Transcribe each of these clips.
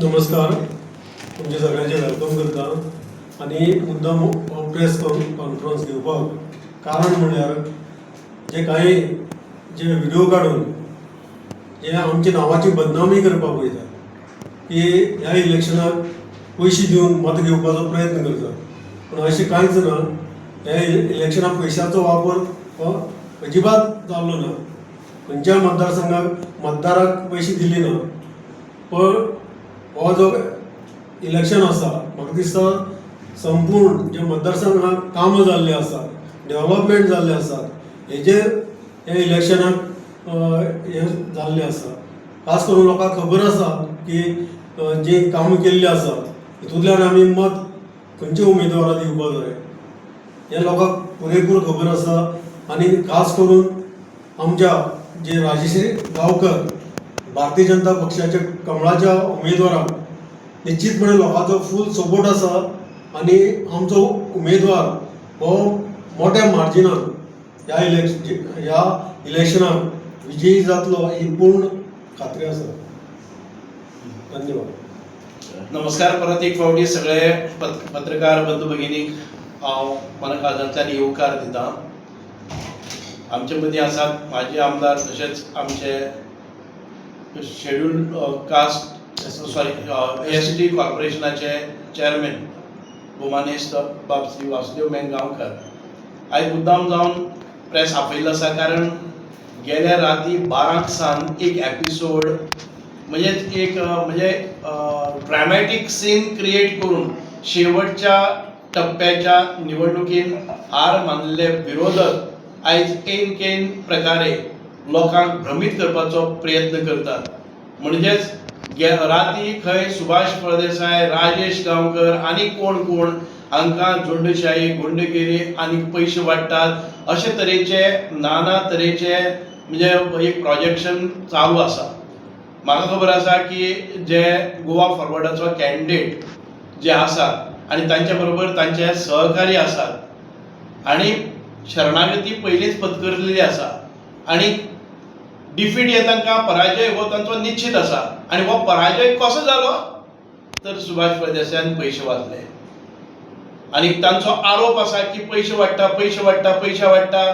नमस्कार. तुमचे सगळ्यांचे वेलकम करता आणि मुद्दाम प्रेस कॉन्फरन्स घेवपाक कारण म्हणल्यार जे काही जे व्हिडिओ काडून जे आमची नांवाची बदनामी करपाक पळयता की ह्या इलेक्शनाक पयशे दिवन मत घेवपाचो प्रयत्न करता, पूण अशें कांयच ना. ह्या इलेक्शनाक पयशांचो वापर हो अजिबात जाल्लो ना. खंयच्या मतदारसंघाक मतदाराक पयशे दिले ना. पण हो जो इलेक्शन आसा म्हाका दिसता संपूर्ण जे मतदारसंघाक कामां जाल्ले आसा, डेव्हलपमेंट जाल्ले आसात, हेजेर हे इलेक्शनाक हे जाल्ले आसा. खास करून लोकांक खबर आसा की जी कामां केल्ली आसात हितूंतल्यान आमी मत खंयच्या उमेदवाराक दिवपाक जाय हे लोकांक पुरेपूर खबर आसा. आनी खास करून आमच्या जे राजश्री गांवकर भारतीय जनता पक्षाच्या कमळाच्या उमेदवाराक निश्चितपणे लोकांचो फूल सपोर्ट आसा आनी आमचो उमेदवार हो मोठ्या मार्जिनान ह्या इलेक्शनाक विजयी जातलो ही पूर्ण खात्री आसा. धन्यवाद. नमस्कार. परत एक फावटी सगळे पत्रकार बंधू भगिनीक हांव मनकाजांतल्यान येवकार दिता. आमचे मदीं आसात माजी आमदार तशेंच आमचे शेड्यूल्ड कास्ट एसटी कॉर्पोरेशनाचे चेअरमॅन भुमानेस्त बाब श्री वासुदेव गांवकर. आयज मुद्दाम जावन प्रेस आपयल्लो आसा कारण गेल्या राती 12 सान एक एपिसोड म्हणजे ड्रॅमॅटिक सीन क्रिएट करून शेवटच्या टप्प्याच्या निवडणुकीन हार मानलेले विरोधक आयज केन प्रकारे लोकांक भ्रमित करपाचो प्रयत्न करतात. म्हणजेच राती खंय सुभाष फळदेसाय, राजेश गांवकर आनी कोण हांकां झुंडशाही, गुंडगिरी आनी पयशे वाडटात अशे तरेचे नाना तरेचे म्हणजे एक प्रोजेक्शन चालू आसा. म्हाका खबर आसा की जे गोवा फॉरवर्डाचो कॅन्डिडेट जे आसात आनी तांच्या बरोबर तांचे सहकारी आसात आनी शरणागती पयलींच पत्करलेली आसा आनी डिफीट हे तांकां पराजय हो तांचो निश्चित आसा. आनी हो पराजय कसो जालो तर सुभाष फळदेसायान पयशे वाचले आनी तांचो आरोप आसा की पयशे वाडटा.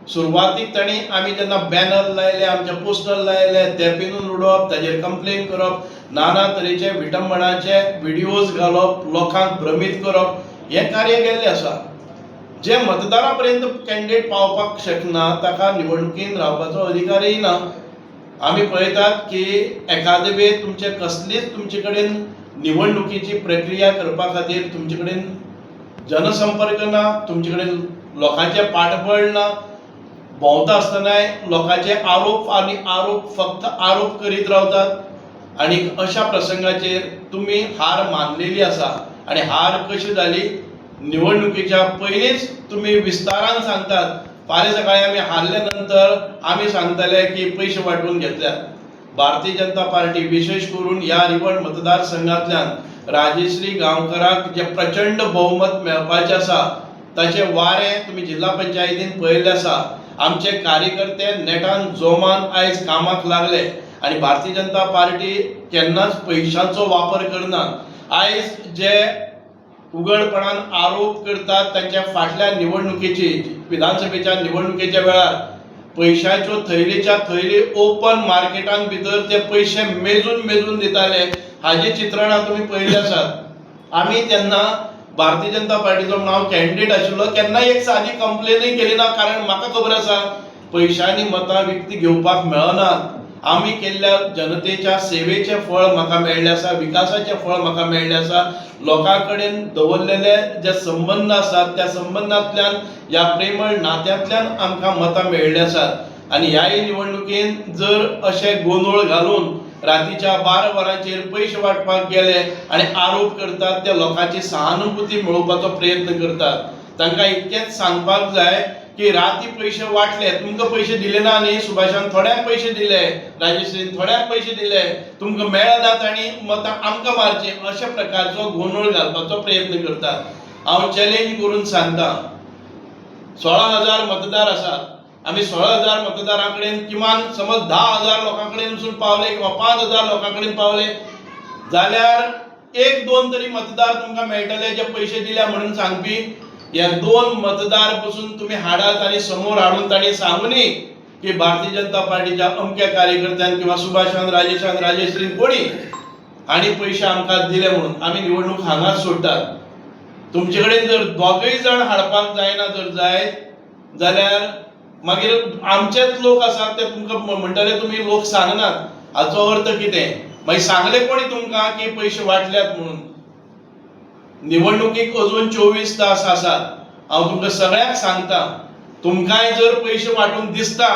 सुरवातीक तांणी आमी जेन्ना बॅनर लायले, आमचे पोस्टर लायले, ते पिनून उडोवप, ताजेर कंप्लेन करप, नाना तरेचे विटंबणाचे व्हिडिओज घालप, लोकांक भ्रमीत करप हे कार्य केल्लें आसा. जे मतदारा पर्यंत कॅन्डिडेट पावपाक शकना ताका निवडणुकीन रावपाचो अधिकारय ना. आमी पळयतात की एखादे वेळ तुमचे कडेन निवडणुकीची प्रक्रिया करपा खातीर तुमचे कडेन जनसंपर्क ना, तुमचे कडेन लोकांचे पाठबळ ना. भोंवता आसतनाय लोकांचे आरोप फक्त आरोप करीत रावतात आनी अशा प्रसंगाचेर तुमी हार मानलेली आसा. आनी हार कशी जाली निवडणुकीच्या पयलींच तुमी विस्तारान सांगतात. फाल्यां सकाळीं आमी हारले नंतर आमी सांगतले की पयशे वांटून घेतल्यात. भारतीय जनता पार्टी विशेष करून ह्या रिवण मतदारसंघांतल्यान राजश्री गांवकराक जे प्रचंड बहुमत मेळपाचें आसा ताचे वारे तुमी जिल्हा पंचायतीन पळयल्ले आसा. आमचे कार्यकर्ते नेटान जोमान आयज कामाक लागले आनी भारतीय जनता पार्टी केन्नाच पयशांचो वापर करना. आयज जे उघडपणान आरोप करतात तांच्या फाटल्या निवडणुकीची विधानसभेच्या निवडणुकीच्या वेळार पयशांच्यो थैलीच्या थैली ओपन मार्केटान भितर ते पयशे मेजून दिताले हाजे चित्रणां तुमी पळयल्ले आसात. आमी तेन्ना भारतीय जनता पार्टीचो हांव कॅन्डिडेट आशिल्लो केन्नाय एक सादी कंप्लेनूय केली ना. कारण म्हाका खबर आसा पयशांनी मतां विकती घेवपाक मेळनात. आमी केल्ल्या जनतेच्या सेवेचे फळ म्हाका मेळ्ळें आसा, विकासाचे फळ म्हाका मेळ्ळें आसा. लोकां कडेन दवरलेले जे संबंद आसात त्या संबंदांतल्यान ह्या प्रेमळ नात्यांतल्यान आमकां मतां मेळ्ळीं आसात. आनी ह्याय निवडणुकीन जर अशे गोंदळ घालून रातीच्या 12 वरांचेर पयशे वांटपाक गेले आनी आरोप करतात ते लोकांची सहानुभूती मेळोवपाचो प्रयत्न करतात. तांकां इतकेंच सांगपाक जाय की राती पयशे वाटले, तुमकां पयशे दिले ना न्ही, सुभाषान थोड्यांक पयशे दिले, राजश्रीन थोड्यांक पयशे दिले, तुमकां मेळनात आनी मतां आमकां मारची अशा प्रकारचो गोंदळ घालपाचो प्रयत्न करतात. हांव चॅलेंज करून सांगता 16,000 मतदार आसात. आमी 16,000 मतदारां कडेन किमान समज 10,000 लोकां कडेन वचून पावले किंवा 5,000 लोकां कडेन पावले जाल्यार एक दोन तरी मतदार तुमकां मेळटले जे पयशे दिल्या म्हणून सांगपी. ह्या दोन मतदार पासून तुम्ही हाडात आणि समोर हाडून ताणी सांगुनी की भारतीय जनता पार्टीच्या अमक्या कार्यकर्त्यान किंवा सुभाषान राजेशान राजेश्रीन कोणी आणि पयशे आमकां दिले म्हणून आमी निवडणूक हांगाच सोडटात. तुमचे कडेन जर दोगय जण हाडपाक जायना जर जायत जाल्यार मागीर आमचेच लोक आसात ते तुमकां म्हणटले तुमी लोक सांगनात. हाचो अर्थ कितें? मागीर सांगले कोणी तुमकां की पयशे वाटल्यात म्हणून? निवडणुकीक अजून 24 तास आसात. हांव तुमकां सगळ्यांक सांगता, तुमकांय जर पयशे वाटून दिसता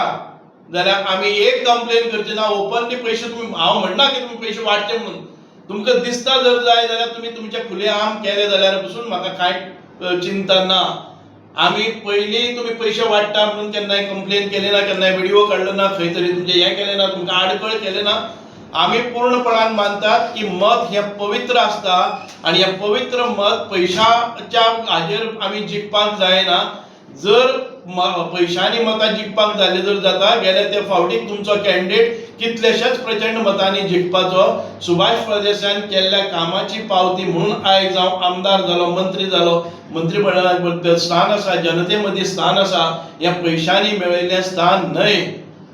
जाल्यार आमी एक कंप्लेन करची ना. ओपनली पयशे तुम्ही, हांव म्हणना की तुम्ही पयशे वाटचे म्हणून, तुमकां दिसता जर जाय जाल्यार तुम्ही तुमचे खुले आम केले जाल्यार पसून म्हाका कांय चिंता ना. आमी पयलीं तुम्ही पयशे वाटता म्हणून केन्नाय कंप्लेन केले ना, केन्नाय व्हिडिओ काडलो ना, खंय तरी तुमचे हें केलें ना, तुमकां आडखळ केले ना. आमी पूर्णपणान मानतात की मत हे पवित्र असता आणि हे पवित्र मत पैशाच्या हाजेर आमी जिखपाक जायना. जर पैशांनी मतां जिखपाक जाले जर जाता गेल्या त्या फावटीक तुमचो कॅन्डिडेट कितलेशेच प्रचंड मतांनी जिखपाचो. सुभाष फळदेसायान केल्ल्या कामाची पावती म्हणून आयज हांव आमदार जालो, मंत्री जालो. मंत्रिमंडळात स्थान आसा, जनते मदीं स्थान आसा. ह्या पैशांनी मेळयिल्लें स्थान न्हय.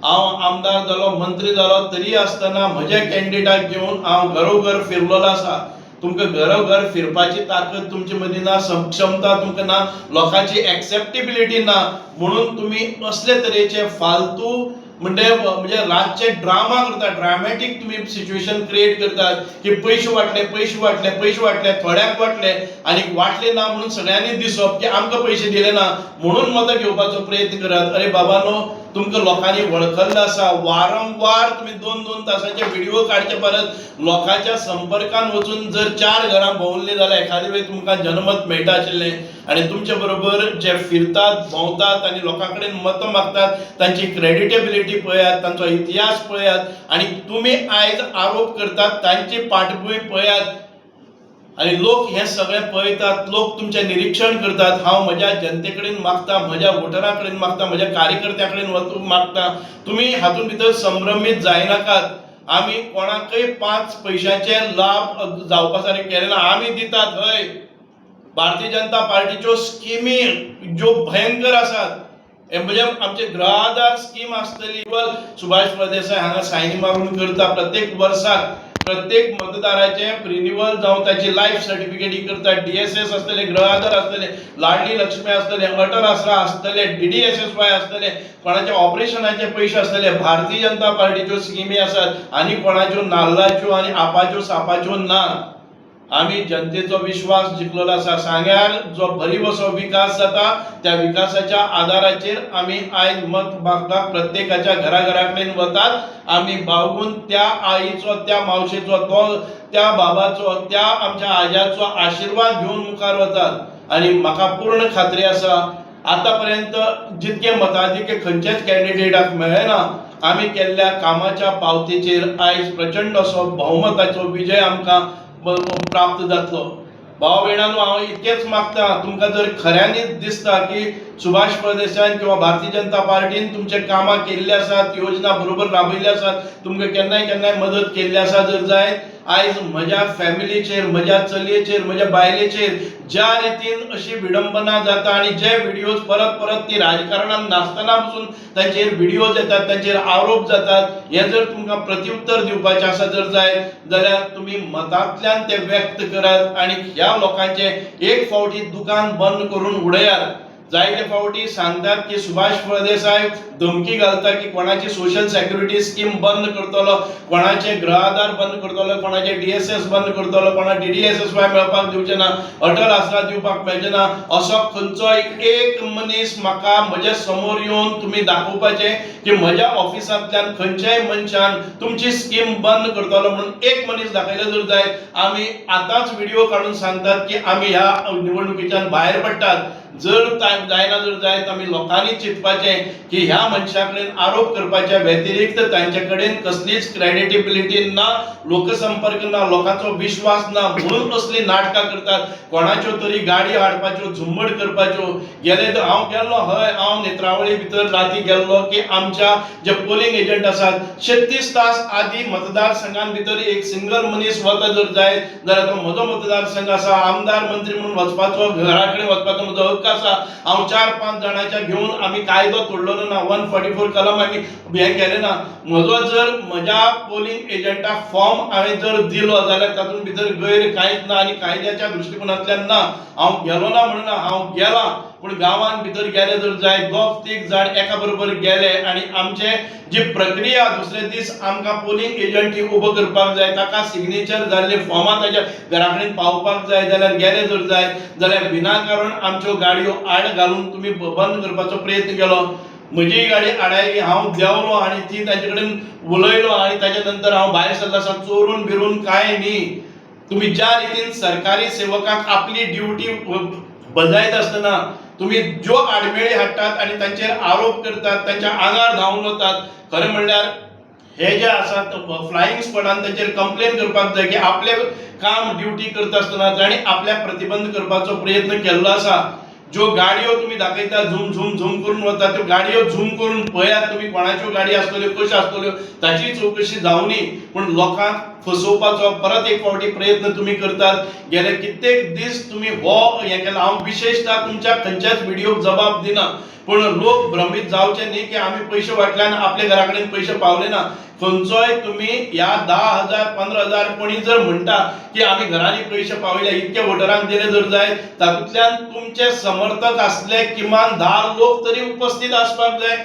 हांव आमदार जालो, मंत्री जालो तरी आसतना म्हज्या कॅन्डिडेटाक घेवन हांव घरोघर फिरलोलो आसा. तुमकां घरोघर फिरपाची ताकद तुमचे मदीं ना, क्षमता तुमकां ना, लोकांची एक्सेप्टेबिलिटी ना, म्हणून तुमी असले तरेचे फालतू म्हणजे रातचे ड्रामा करतात, ड्रामॅटीक तुम्ही सिच्युएशन क्रिएट करतात की पयशे वाटले पयशे वाटले पयशे वाटले, थोड्याक वाटले आणि वाटले ना म्हणून सगळ्यांनी दिसप की आमकां पयशे दिले ना म्हणून मतां घेवपाचो प्रयत्न करात. अरे बाबांनो, तुमकां लोकांनी वळखल्लें आसा. वारंवार तुम्ही 2-2 तासाचे व्हिडिओ काडचे परत लोकांच्या संपर्कान वचून जर 4 घरां भोंवले जाल्यार एखादे वेळी तुमकां जनमत मेळटा आशिल्लें. आणि तुमचे बरोबर जे फिरतात, भोंवतात आणि लोकां कडेन मतं मागतात तांची क्रेडिटेबिलिटी पळयात, तांचो इतिहास पळयात आणि तुम्ही आयज आरोप करतात तांची पाठभूंय पळयात. आणि लोक हे सगळे पळयतात, लोक तुमचे निरीक्षण करतात. हांव म्हज्या जनते कडेन मागता, म्हज्या वोटरां कडेन मागता, म्हज्या कार्यकर्त्यां कडेन वचून मागता, तुमी हातूंत भितर संभ्रमीत जायनाकात. आमी कोणाकय 5 पैशांचे लाभ जावपा सारके केले ना. आमी दितात हय. भारतीय जनता पार्टीच्यो स्किमी ज्यो भयंकर आसात, म्हणजे आमचे गृह आधार स्कीम आसतली, सुभाष फळदेसाय हांगा सायनी मारून करता प्रत्येक वर्साक. प्रत्येक मतदाराचे रिन्युअल जावन ताची लायफ सर्टिफिकेट करतात. DSS आसतले, गृह आधार आसतले, लाडली लक्ष्मी आसतले, अटल आसरा आसतले, DDSSY आसतले, कोणाचे ऑपरेशनाचे पयशे आसतले. भारतीय जनता पार्टीच्यो स्किमी आसात आनी कोणाच्यो नाल्लाच्यो आनी आपाच्यो सापाच्यो ना. आमी जनतेचो विश्वास जिखलेलो आसा. सांग्यार जो भरीव असो विकास जाता त्या विकासाच्या आधाराचेर आमी आयज मत मागपाक प्रत्येकाच्या घराघराकडेन वतात. आमी बावगून त्या आईचो, त्या मावशेचो, त्या बाबाचो, त्या आमच्या आज्याचो आशिर्वाद घेवन मुखार वतात. आणि म्हाका पूर्ण खात्री आसा आतापर्यंत जितके मताधिक्य खंयचेच कॅन्डिडेटाक मेळ्ळेना. आमी केल्ल्या कामाच्या पावतीचेर आयज प्रचंड असो बहुमताचो विजय आमकां प्राप्त जातलो. भाव भयणांनो, हांव इतकेच मागता, तुमकां जर खऱ्यांनीच दिसता की सुभाष फळदेसायान किंवा भारतीय जनता पार्टीन तुमचे कामां केल्ली आसात, योजना बरोबर राबयल्ली आसात, तुमकां केन्नाय केन्नाय मदत केल्ली आसा जर जायत, आयज म्हज्या फॅमिलीचेर, म्हज्या चलयेचेर, म्हज्या बायलेचेर ज्या रितीन अशी विडंबना जाता आणि जे व्हिडिओज परत परत ती राजकारणात नासतना पासून तांचेर व्हिडिओज येतात, तांचेर आरोप जातात, हे जर तुमकां प्रत्युत्तर दिवपाचें आसा जर जायत जाल्यार तुम्ही मतांतल्यान ते व्यक्त करात आणि ह्या लोकांचे एक फावटी दुकान बंद करून उडयात. जायते फावटी सांगतात की सुभाष फळदेसाय धमकी घालता की कोणाची सोशल सेक्युरिटी स्कीम बंद करतलो, कोणाचे गृह आधार बंद करतलो, कोणाचे DSS बंद करतलो, कोणा DDSSY मेळपाक दिवचे ना, अटल आसरा दिवपाक मेळचे ना. असो खंयचोय एक मनीस म्हाका म्हजे समोर येवन तुम्ही दाखोवपाचे की म्हज्या ऑफिसांतल्यान खंयच्याय मनशान तुमची स्कीम बंद करतलो म्हणून एक मनीस दाखयलो जर जायत, आमी आतांच व्हिडिओ काडून सांगतात की आमी ह्या निवडणुकीच्यान भायर पडटात. जर जायना जर जायत आमी लोकांनी चिंतपाचें की ह्या मनशा कडेन आरोप करपाच्या व्यतिरिक्त तांचे कडेन कसलीच क्रेडिटेबिलिटी ना, लोकसंपर्क ना, लोकांचो विश्वास ना, म्हणून असली नाटकां करतात. कोणाच्यो तरी गाडी हाडपाच्यो, झुंबड करपाच्यो. गेले तर हांव गेल्लो हय, हांव नेत्रावळी भितर राती गेल्लो की आमच्या जे पोलिंग एजंट आसात 36 तास आदी मतदारसंघान भितर एक सिंगल मनीस वता जर जायत जाल्यार तो म्हजो मतदारसंघ आसा, आमदार मंत्री म्हणून वचपाचो, घरा कडेन वचपाचो म्हजो हक्क आसा. हांव 4-5 जाणांच्या घेवन आमी कायदो तोडलो ना, 144 कलम आमी हें केलें ना. म्हजो जर म्हज्या पोलिंग एजंटाक फॉर्म हांवें जर दिलो जाल्यार तातूंत भितर गैर कांयच ना आनी कायद्याच्या दृश्टिकोनांतल्यान ना. हांव गेलो ना म्हणून हांव गेलां, पूण गांवांत भितर गेले जर जाय 2-3 जाण एका बरोबर गेले आनी आमचे जी प्रक्रिया दुसरे दीस आमकां पोलिंग एजंट उबो करपाक जाय, ताका सिग्नेचर जाल्ले फॉर्मां ताच्या घरा कडेन पावपाक जाय जाल्यार गेले जर जाय जाल्यार विनाकारण आमच्यो गाडयो आड घालून तुमी बंद करपाचो प्रयत्न केलो. म्हजी गाडी आडायली, हांव देंवलो आनी ती तांचे कडेन उलयलो आनी ताच्या नंतर हांव भायर सरलो आसा. चोरून बिरून कांय न्ही. तुम्ही ज्या रितीन सरकारी सेवकांक आपली ड्युटी बजायत आसतना तुम्ही ज्यो आडमेळी हाडटात आनी तांचेर आरोप करतात, तांच्या आंगार धांवन वतात, खरें म्हणल्यार हे जे आसात फ्लायिंग स्क्वॉडान तांचेर कंप्लेन करपाक जाय की आपले काम ड्युटी करता आसतना तांणी आपल्याक प्रतिबंध करपाचो प्रयत्न केल्लो आसा. ज्यो गाडयो तुम्ही दाखयता झूम झूम झूम करून वता, त्यो गाडयो झूम करून पळयात तुमी कोणाच्यो गाडी आसतल्यो, कश्यो आसतल्यो, ताची चवकशी जावनी. पूण लोकांक फसोवपाचो परत एक फावटी प्रयत्न तुम्ही करतात. गेले कित्येक दीस तुम्ही हो हें केला. हांव विशेषतः तुमच्या खंयच्याच व्हिडिओक जबाब दिना, पूण लोक भ्रमित जावचे न्ही की आमी पयशे वाटल्यान आपल्या घरा कडेन पयशे पावले ना. खंयचोय तुम्ही ह्या 10,000 15,000 कोणी जर म्हणटा की आमी घरांनी पयशे पावयले, इतके वोटरांक दिले जर जाय, तातूंतल्यान तुमचे समर्थक असले किमान 10 लोक तरी उपस्थित आसपाक जाय.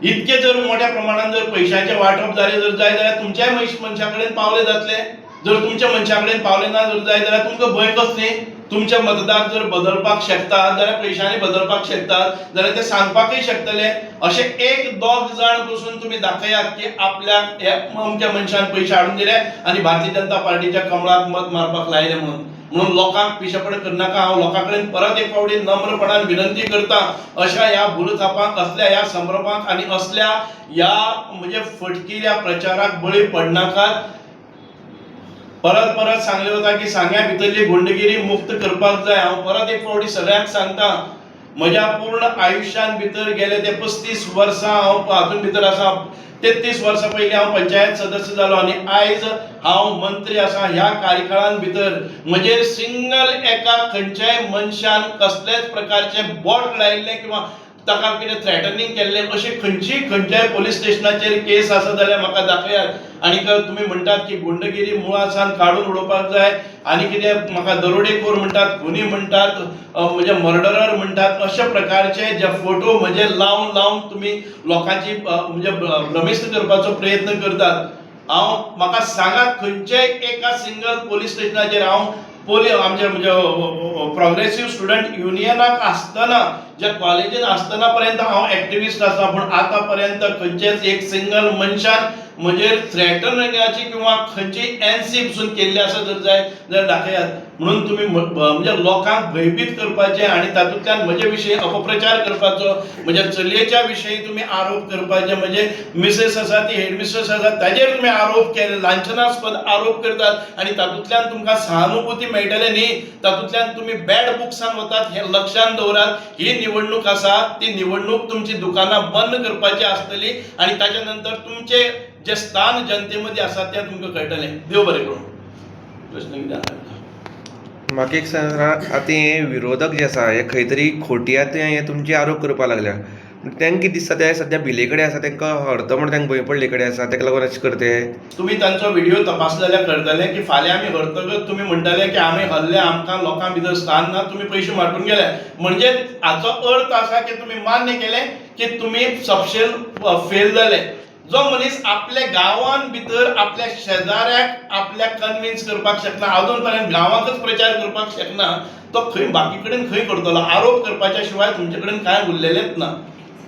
इतके जर मोठ्या प्रमाणात जर पैशांचे वाटप जाले जर जाय जाल्यार तुमच्याय मनशा कडेन पावले जातले. जर तुमच्या मनशा कडेन पावले ना जर जाय जाल्यार तुमकां भंय कसली. तुमचे मतदार जर बदलपाक शकतात जाल्यार पयशांनी बदलपाक शकतात जाल्यार ते सांगपाकय शकतले. अशे 1-2 जाण बसून तुम्ही दाखयात की आपल्याक अमक्या मनशान पयशे हाडून दिले आनी भारतीय जनता पार्टीच्या कमळाक मत मारपाक लायले म्हणून लोकांक पिशेपण करनाका. हांव लोकां कडेन परत एक फावटी नम्रपणान विनंती करता, अशा ह्या भुलथापांक, असल्या ह्या संभ्रमांक आनी असल्या ह्या म्हणजे फटकिऱ्या प्रचाराक बळी पडनाकात. परत परत सांगले वता की सांग्या भितरली गुंडगिरी मुक्त करपाक जाय. हांव परत एक फावटी सगळ्यांक सांगता, म्हज्या पूर्ण आयुश्यान भितर गेले ते 35 वर्सां हांव हातून भितर आसा. 33 वर्सां पयलीं हांव पंचायत सदस्य जालो आनी आयज हांव मंत्री आसा. ह्या कार्यकाळान भितर म्हजेर सिंगल एका खंयच्याय मनशान कसलेच प्रकारचे बोट लायिल्ले किंवा ताका कितें थ्रेटनिंग केल्ले अशी खंयच्याय पोलीस स्टेशनाचेर केस आसा जाल्यार म्हाका दाखयात. आनी तुमी म्हणटात की गुंडगिरी मुळासान काडून उडोवपाक जाय आनी कितें म्हाका दरोडेखोर म्हणटात, खुनी म्हणटात, म्हणजे मर्डरर म्हणटात, अशा प्रकारचे जे फोटो म्हणजे लावन तुमी लोकांची म्हणजे भ्रमिस्त करपाचो प्रयत्न करतात. म्हाका सांगात खंयचेय एका सिंगल पोलीस स्टेशनाचेर हांव आमचे म्हणजे प्रोग्रेसिव्ह स्टुडंट युनियनाक आसतना, ज्या कॉलेजीन आसतना पर्यंत हांव एक्टिविस्ट आसा, पूण आतां पर्यंत खंयचेच एक सिंगल मनशान म्हजेर थ्रेटनिंगाची किंवा खंयची एनसी पसून केल्ली आसा जर जाय जाल्यार दाखयात. म्हणून तुम्ही म्हणजे लोकांक भयभीत करपाचे आनी तातूंतल्यान म्हजे विशीं अपप्रचार करपाचो, म्हज्या चलयेच्या विशयी तुम्ही आरोप करपाचे, म्हणजे मिसेस आसा ती हेडमिस्ट्रेस आसा ताजेर तुम्ही आरोप केले, लांछनास्पद आरोप करतात आनी तातूंतल्यान तुमकां सहानुभूती मेळटले न्ही. तातूंतल्यान तुम्ही बॅड बुक्सान वतात हे लक्षांत दवरात. ही निवडणूक आसा ती निवडणूक तुमची दुकानां बंद करपाची आसतली आनी ताच्या नंतर तुमचे जे स्थान जनतेमध्ये आसा ते तुमकां कळटले. देव बरें करूं. प्रश्न कितें आसा? म्हाका एक सांग, आतां हे विरोधक जे आसा हे खंय तरी खोटी हे तुमचे आरोप करपाक लागल्या. तांकां कितें दिसता ते सद्या भिले कडेन आसा, तांकां हरतो म्हण तांकां भंय पडले कडेन आसा, ताका लागून अशें करते. तुम्ही तांचो व्हिडिओ तपासलो जाल्यार कळटलें की फाल्यां आमी हरतकच तुमी म्हणटले की आमी हरले, आमकां लोकां भितर स्थान ना, तुमी पयशे मारून गेले. म्हणजे हाचो अर्थ आसा की तुमी मान्य केले की तुमी सपशेल फेल जाले. जो मनीस आपल्या गांवांत भितर आपल्या शेजाऱ्याक आपल्याक कन्विन्स करपाक शकना, अजून पर्यंत गांवांतच प्रचार करपाक शकना, तो खंय बाकी कडेन खंय करतलो? आरोप करपाच्या शिवाय तुमचे कडेन कांय उरलेलेंच ना.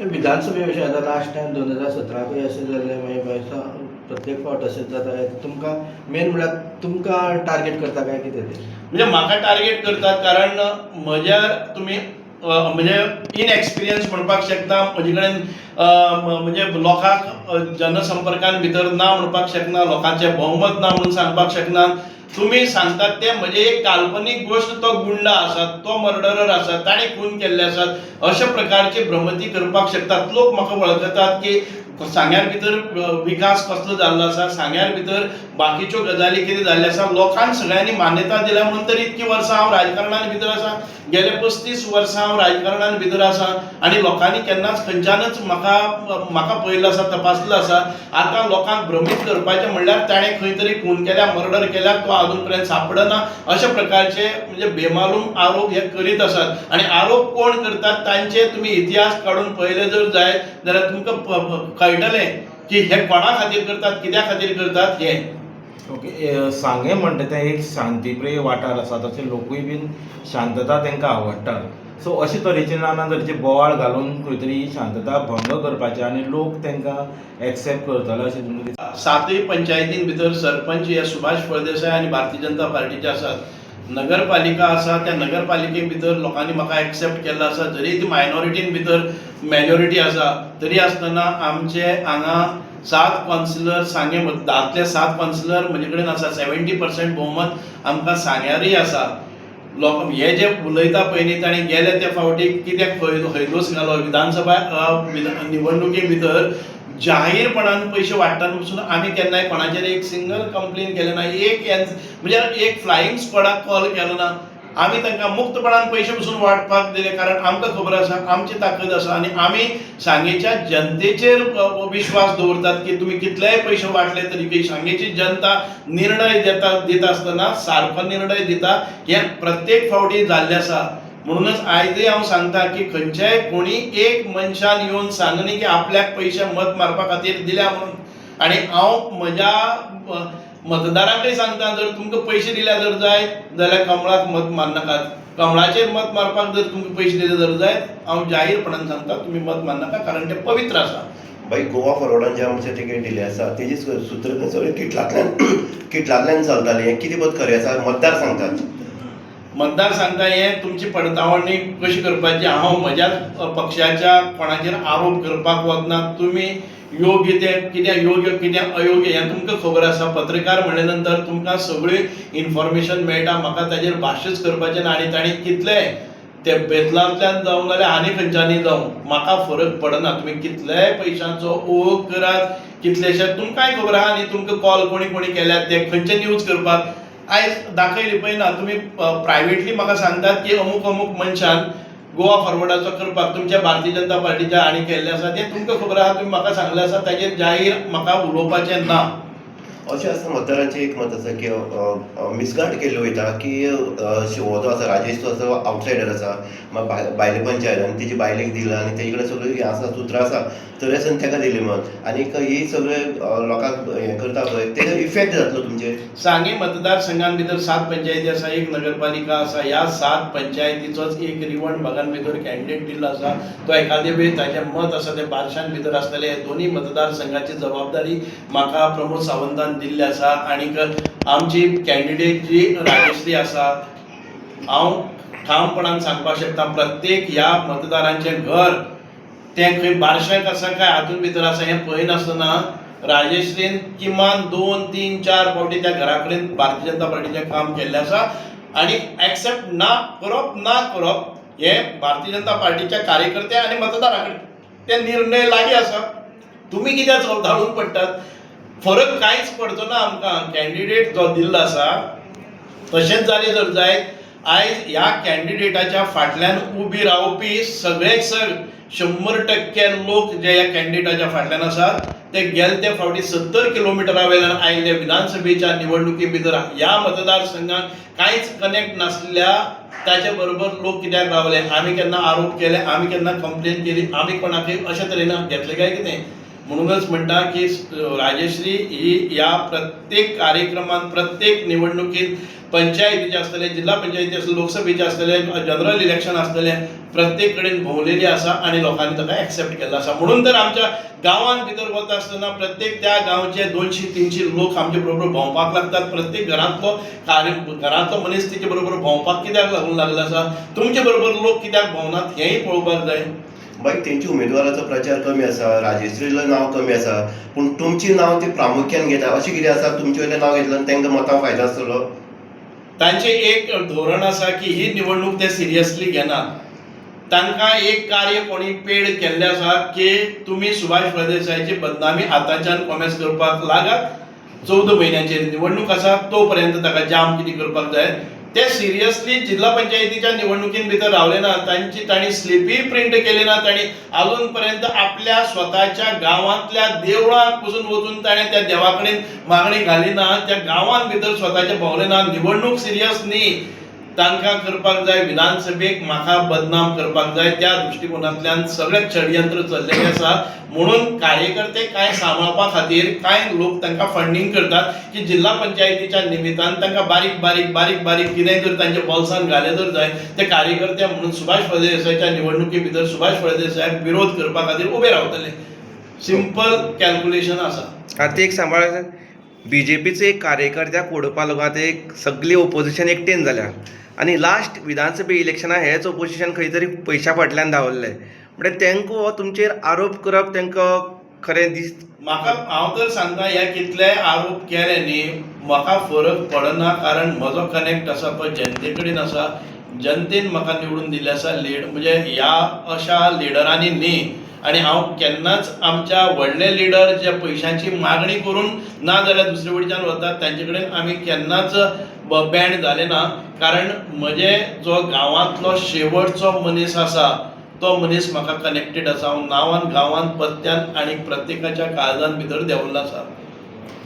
विधानसभे अशें जाता, लास्ट टायम 2017 अशें जालें, मागीर प्रत्येक फावट अशेंच जाता. तुमकां मेन म्हळ्यार तुमकां टार्गेट करता काय कितें ते? म्हणजे म्हाका टार्गेट करतात कारण म्हज्या तुमी म्हणजे इनएक्सपिरियन्स म्हणपाक शकना, म्हजे कडेन म्हणजे लोकांक जनसंपर्कान भितर ना म्हणपाक शकना, लोकांचें भोवमत ना म्हणून सांगपाक शकना. तुम्ही सांगतात ते म्हणजे एक काल्पनीक गोष्ट, तो गुंडा आसा, तो मर्डरर आसा, ताणें खून केल्ले आसात, अशा प्रकारची भ्रमती करपाक शकतात. लोक म्हाका वळखतात की सांग्यार भितर विकास कसलो जाल्लो आसा, सांग्यार भितर बाकीच्यो गजाली कितें जाल्ल्यो आसा, लोकांक सगळ्यांनी मान्यता दिल्या म्हणून तर इतकी वर्सां हांव राजकारणान भितर आसा. गेले 35 वर्सां हांव राजकारणान भितर आसा आनी लोकांनी केन्नाच खंयच्यानच म्हाका पळयल्लो आसा, तपासलो आसा. आतां लोकांक भ्रमीत करपाचें म्हणल्यार ताणें खंय तरी खून केल्या, मर्डर केल्या, तो अजून पर्यंत सापडना, अशा प्रकारचे म्हणजे बेमालूम आरोप हे करीत आसात. आनी आरोप कोण करतात तांचे तुम्ही इतिहास काडून पळयले जर जायत जाल्यार तुमकां कळटलें की हे कोणा खातीर करतात, कित्या खातीर करतात हे. ओके, सांगे म्हणटा तें एक शांतीप्रिय वाठार आसा, तशें लोकूय बीन शांतता तांकां आवडटा. सो अशे तरेचे नाना तरेचे बोवाळ घालून खंय तरी शांतता भंग करपाचे आनी लोक तांकां एक्सेप्ट करतले अशें तुमकां दिसता? 7 पंचायतीन भितर सरपंच हे सुभाष फळदेसाय आनी भारतीय जनता पार्टीचे आसात. नगरपालिका आसा, त्या नगरपालिके भितर लोकांनी म्हाका एक्सेप्ट केल्लो आसा. जरी ती मायनॉरिटीन भितर मेजॉरिटी आसा तरी आसतना आमचे हांगा 7 कावन्सिलर सांगे 10तले 7 कावन्सिलर म्हजे कडेन आसा. 70% भोवमत आमकां सांग्यारय आसा. लोक हे जे उलयता पळय न्ही, ताणें गेले ते फावटी कित्याक हैदोस घालो विधानसभा निवडणुके भितर जाहीरपणान पयशे वाडटाना पसून आमी केन्नाय कोणाचेर एक सिंगल कंप्लेन केले ना, म्हणजे एक फ्लायिंग स्क्वॉडाक कॉल केलो ना. आमी तांकां मुक्तपणान पयशे पसून वाडपाक दिले, कारण आमकां खबर आसा आमची ताकद आसा आनी आमी सांगेच्या जनतेचेर विश्वास दवरतात की तुमी कितलेय पयशे वाटले तरी सांगेची जनता निर्णय दिता आसतना सारको निर्णय दिता. हे प्रत्येक फावटी जाल्लें आसा. म्हणूनच आयजय हांव सांगता की खंयच्याय कोणी एक मनशान येवन सांगनी की आपल्याक पयशे मत मारपा खातीर दिल्या म्हणून. आनी हांव म्हज्या मतदारांकय सांगता, जर तुमकां पयशे दिल्या जर जायत जाल्यार कमळाक मत मारनाकात. कमळाचेर मत मारपाक जर तुमकां पयशे दिले जर जायत, हांव जाहीरपणान सांगता तुमी मत मारनाका, कारण ते पवित्र आसा. भाई गोवा फॉरवर्डान जे आमचे तिकेट दिले आसा तेजी सूत्र सगळे किटलांतल्यान चलताले. हें कितें पद खरें आसा? मतदार सांगतात. मतदार सांगता हें तुमची पडताळणी कशी करपाची. हांव म्हज्या पक्षाच्या कोणाचेर आरोप करपाक वचना. तुमी योग्य ते कितें योग्य कितें अयोग्य हें तुमकां खबर आसा. पत्रकार म्हणले नंतर तुमकां सगळी इन्फॉर्मेशन मेळटा. म्हाका ताजेर भाश्यच करपाचें ना. आनी ताणें कितले ते बेतलांतल्यान जावं नाल्यार आनी खंयच्यानी जावं म्हाका फरक पडना. तुमी कितलेय पयशांचो ओग करात, कितलेशे तुमकांय खबर आहा. आनी तुमकां कॉल कोणी केल्यात ते खंयचे न्यूज करपाक आयज दाखयली पळय ना. तुमी प्रायवेटली म्हाका सांगतात की अमूक मनशान गोवा फॉरवर्डाचो करपाक तुमच्या भारतीय जनता पार्टीच्या आनी केल्ले आसा. तें तुमकां खबर आहा, तुमी म्हाका सांगलें आसा. ताजेर जाहीर म्हाका उलोवपाचें ना. अशें आसता मतदारांचें एक मत आसा की मिसगाट केल्लो वयता की हो जो आसा राजेश तो आसा आवटसायडर आसा, भायले पंचायत आनी तेजी बायलेक दिला आनी तेजे कडेन सगळें हें आसा सुत्रां आसा, तरी आसून ताका दिली मत. आनीक ही सगळे लोकांक हें करता पळय तेजो इफेक्ट जातलो तुमचेर. सांगे मतदारसंघान भितर 7 पंचायती आसा, एक नगरपालिका आसा. ह्या 7 पंचायतीचोच एक रिवण भागान भितर कॅन्डिडेट दिल्लो आसा. तो एखादे वेळ ताचें मत आसा ते बारशान भितर आसतले. दोन्ही मतदारसंघाची जबाबदारी म्हाका प्रमोद सावंतान दिल्ली आसा. आनीक आमची कॅन्डिडेट जी राजश्री आसा, हांव ठामपणान सांगपाक शकता प्रत्येक ह्या मतदारांचें घर तें खंय बारशाक आसा काय हातून भितर आसा हें पळयनासतना राजश्रीन किमान 2, 3, 4 फावटी त्या घरा कडेन भारतीय जनता पार्टीचें काम केल्लें आसा. आनी एक्सेप्ट ना करप हे भारतीय जनता पार्टीच्या कार्यकर्त्या आनी मतदारां कडेन ते निर्णय लागीं आसा. तुमी कित्याक चवताळून पडटात? फरक कांयच पडचो ना आमकां. कॅन्डिडेट जो दिल्लो आसा तशेंच जालें जर जायत आयज ह्या कॅन्डिडेटाच्या फाटल्यान उबी रावपी सगळे 100% लोक जे ह्या कॅन्डिडेटाच्या फाटल्यान आसात ते गेले ते फावटी 70 किलोमिटरा वयल्यान आयिल्ले विधानसभेच्या निवडणुकी भितर ह्या मतदारसंघान कांयच कनेक्ट नासलेल्या ताचे बरोबर लोक कित्याक रावले? आमी केन्ना आरोप केले? आमी केन्ना कंप्लेन केली? आमी कोणाकय अशे तरेन घेतले काय कितें? म्हणूनच म्हणटा की राजश्री ही ह्या प्रत्येक कार्यक्रमात प्रत्येक निवडणुकीत पंचायतीचे आसतले, जिल्हा पंचायती आसतले, लोकसभेचे आसतले, जनरल इलेक्शन आसतले, प्रत्येक कडेन भोंवलेली आसा आनी लोकांनी ताका एक्सेप्ट केल्लो आसा. म्हणून तर आमच्या गांवांत भितर वता आसतना प्रत्येक त्या गांवचे 200-300 लोक आमचे बरोबर भोंवपाक लागतात. प्रत्येक घरांतलो मनीस तिचे बरोबर भोंवपाक कित्याक लागून लागलो आसा, तुमचे बरोबर लोक कित्याक भोंवनात हेंय पळोवपाक जाय. बाई तेंची उमेदवाराचो प्रचार कमी आसा, राजश्रीलं नांव कमी आसा, पूण तुमचें नांव ते प्रामुख्यान घेता अशें कितें आसा? तुमचे वयलें नांव घेतलं आनी तांकां मतां फायदो आसतलो? तांचे एक धोरण आसा की ही निवडणूक ते सिरियसली घेनात. तांकां एक कार्य कोणी पेड केल्लें आसा की तुमी सुभाष फळदेसायाची बदनामी आतांच्यान कॉमेस करपाक लागात. 14 म्हयन्यांचेर निवडणूक आसा तो पर्यंत ताका जाम कितें करपाक जाय ते सिरियसली जिल्हा पंचायतीच्या निवडणुकीन भितर रावले ना. तांणी स्लिपी प्रिंट केली ना. तांणी अजून पर्यंत आपल्या स्वताच्या गांवांतल्या देवळांत पसून वचून ताणें त्या देवा कडेन मागणी घाली ना. त्या गांवांत भितर स्वताचे भोंवले ना. निवडणूक सिरियस न्ही. तांकां करपाक जाय विधानसभेक म्हाका बदनाम करपाक जाय. त्या दृश्टिकोनांतल्यान सगळे षडयंत्र चल्लेले आसा. म्हणून कार्यकर्ते कांय सांबाळपा खातीर कांय लोक तांकां फंडिंग करतात की जिल्हा पंचायतीच्या निमित्तान तांकां बारीक बारीक कितेंय जर तांच्या बोल्सान घाले जर जाय ते कार्यकर्ते म्हणून सुभाष फळदेसायाच्या निवडणुकी भितर सुभाष फळदेसायाक विरोध करपा खातीर उबे रावतले. सिंपल कॅल्क्युलेशन आसा. आतां एक सांबाळ BJPचो एक कार्यकर्त्याक ओडपाक लागून आतां एक सगळी ओपोजिशन एकटेन जाल्या आनी लास्ट विधानसभे इलेक्शनाक हेच ओपोजिशन खंय तरी पयशा फाटल्यान धांवल्ले. म्हणजे तांकां हो तुमचेर आरोप करप तांकां खरें म्हाका हांव तर सांगता हे कितले आरोप केले न्ही म्हाका फरक पडना. कारण म्हजो कनेक्ट आसा पळय जनते कडेन आसा. जनतेन म्हाका निवडून दिल्ले आसा लीड. म्हणजे ह्या अशा लिडरांनी न्ही. आनी हांव केन्नाच आमच्या व्हडले लिडर जे पयशांची मागणी करून ना जाल्यार दुसरे वटेच्यान वतात तांचे कडेन आमी केन्नाच बँड जाले ना. कारण म्हजे जो गांवांतलो शेवटचो मनीस आसा तो मनीस म्हाका कनेक्टेड आसा. हांव नांवान गांवांत पत्त्यान आनी प्रत्येकाच्या काळजान भितर देंवल्लो आसा.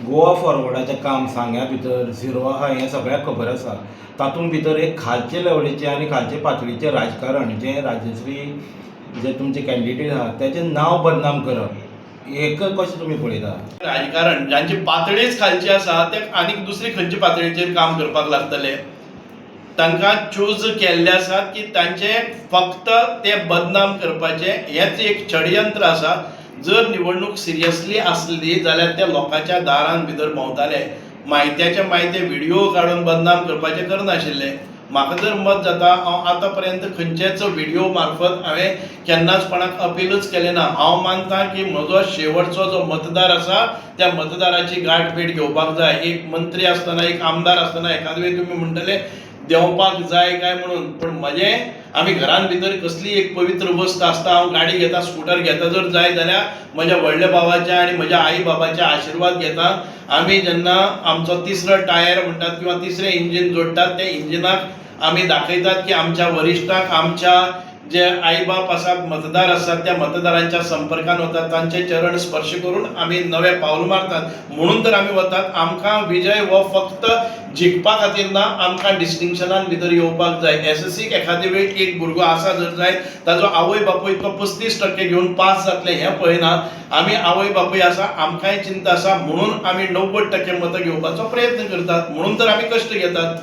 गोवा फॉरवर्डाचें काम सांग्या भितर झिरो आहा हें सगळ्यांक खबर आसा. तातूंत भितर एक खालचे लेवलीचें आनी खालचे पातळीचें राजकारण जें राजश्री जे तुमचे कॅन्डिडेट आहात त्याचें नांव बदनाम करप हें कशें तुमी पळयता? राजकारण जांची पातळीच खालची आसा ते आनीक दुसरी खंयच्या पातळीचेर काम करपाक लागतले. तांकां चूज केल्ले आसात की तांचे फक्त ते बदनाम करपाचे हेच एक षडयंत्र आसा. जर निवडणूक सिरियसली आसली जाल्यार ते लोकांच्या दारान भितर भोंवताले. माहित्याचे माहिती व्हिडिओ काडून बदनाम करपाचे करनाशिल्ले. म्हाका जर मत जाता हांव आतां पर्यंत खंयचेच व्हिडिओ मार्फत हांवें केन्नाच कोणाक अपीलच केलें ना. हांव मानतां की म्हजो शेवटचो जो मतदार आसा त्या मतदाराची गाठ भेट घेवपाक जाय. एक मंत्री आसतना एक आमदार आसतना एखाद वेळ तुमी म्हणटले देंवपाक जाय काय म्हणून. पण म्हजें आमी घरान भितर कसली एक पवित्र वस्त आसता. हांव गाडी घेता स्कूटर घेता जर जाय जाल्यार म्हज्या व्हडल्या भावाच्या आनी म्हज्या आई बाबाचे आशिर्वाद घेता. आमी जेन्ना आमचो तिसरो टायर म्हणटात किंवा तिसरें इंजीन जोडटात त्या इंजिनाक आमी दाखयतात की आमच्या वरिश्ठांक आमच्या जे आई बाप आसात मतदार आसात त्या मतदारांच्या संपर्कान वतात. तांचे चरण स्पर्श करून आमी नवे पावल मारतात. म्हणून तर आमी वतात. आमकां विजय हो फक्त जिखपा खातीर ना. आमकां डिस्टिंक्शनान भितर येवपाक जाय. SSCक एखादे वेळ एक भुरगो आसा जर जायत ताजो आवय बापूय तो 35% घेवन पास जातले हें पळयनात. आमी आवय बापूय आसा आमकांय चिंता आसा म्हणून आमी 90% मतां घेवपाचो प्रयत्न करतात. म्हणून तर आमी कश्ट घेतात.